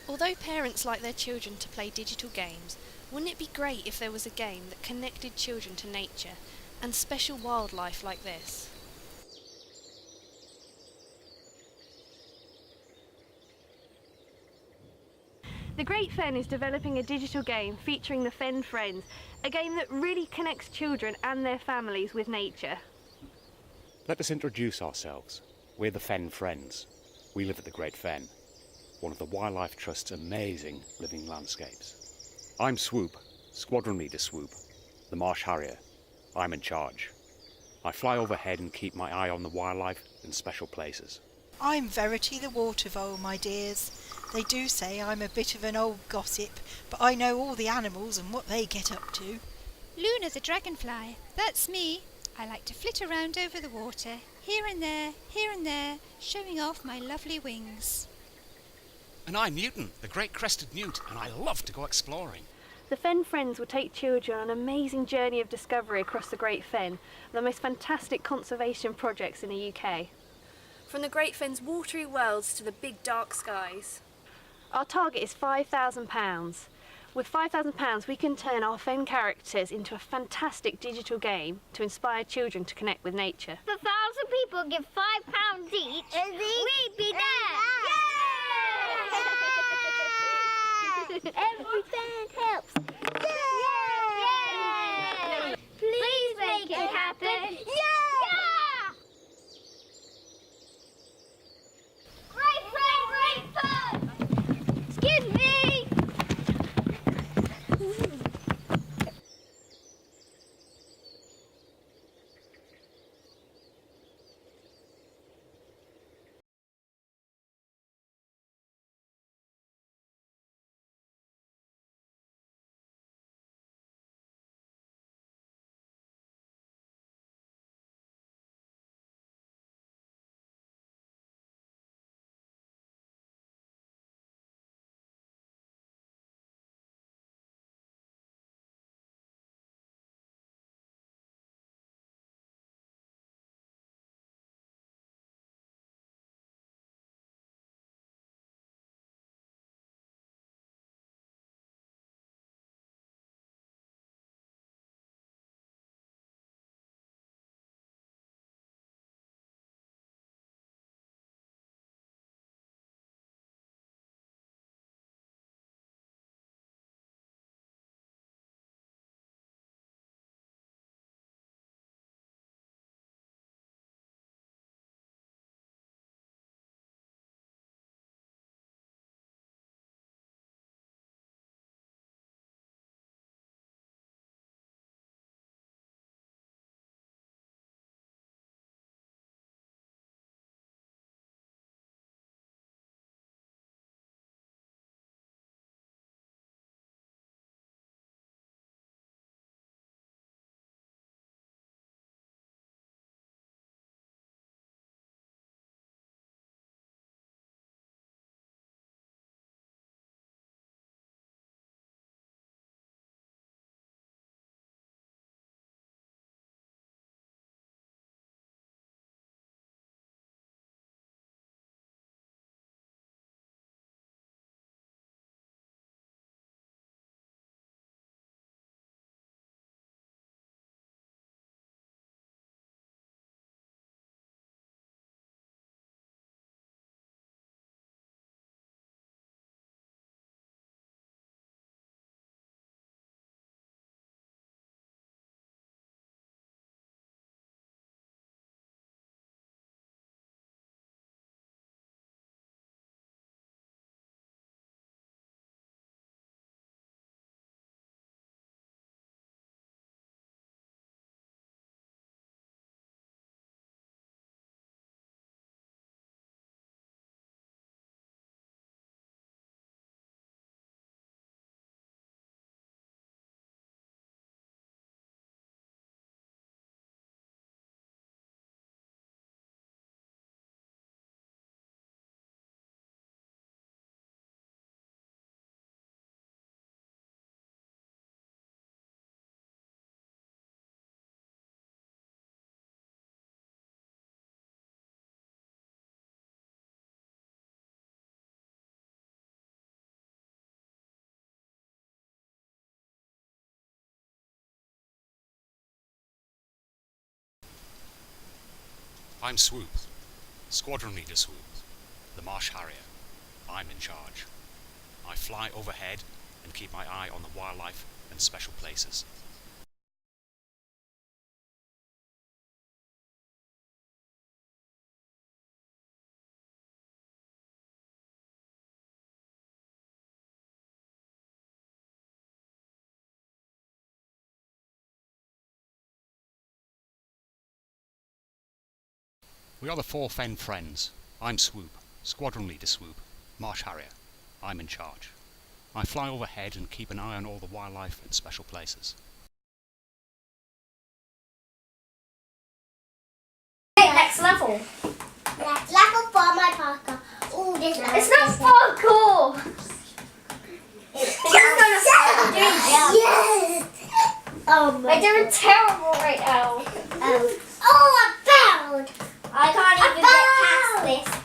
Although parents like their children to play digital games, wouldn't it be great if there was a game that connected children to nature and special wildlife like this? The Great Fen is developing a digital game featuring the Fen Friends, a game that really connects children and their families with nature. Let us introduce ourselves. We're the Fen Friends. We live at the Great Fen, one of the Wildlife Trust's amazing living landscapes. I'm Swoop, Squadron Leader Swoop, the Marsh Harrier. I'm in charge. I fly overhead and keep my eye on the wildlife in special places. I'm Verity the Water Vole, my dears. They do say I'm a bit of an old gossip, but I know all the animals and what they get up to. Luna the dragonfly, that's me. I like to flit around over the water, here and there, showing off my lovely wings. And I'm Newton, the great crested newt, and I love to go exploring. The Fen Friends will take children on an amazing journey of discovery across the Great Fen, the most fantastic conservation projects in the UK. From the Great Fen's watery worlds to the big dark skies. Our target is £5,000. With £5,000 we can turn our Fen characters into a fantastic digital game to inspire children to connect with nature. If 1,000 people give £5 each, we'd be there! Yay! Every fan helps! Yay! Please make it happen! Yeah! Great fun! Excuse me! I'm Swoop, Squadron Leader Swoop, the Marsh Harrier. I'm in charge. I fly overhead and keep my eye on the wildlife and special places. We are the 4 Fen Friends. I'm Swoop, Squadron Leader Swoop, Marsh Harrier. I'm in charge. I fly overhead and keep an eye on all the wildlife and special places. Next level. Next level for my parkour. Oh, this level. It's not parkour. Yes. We're doing terrible right now. Oh, I failed. I can't even get past this.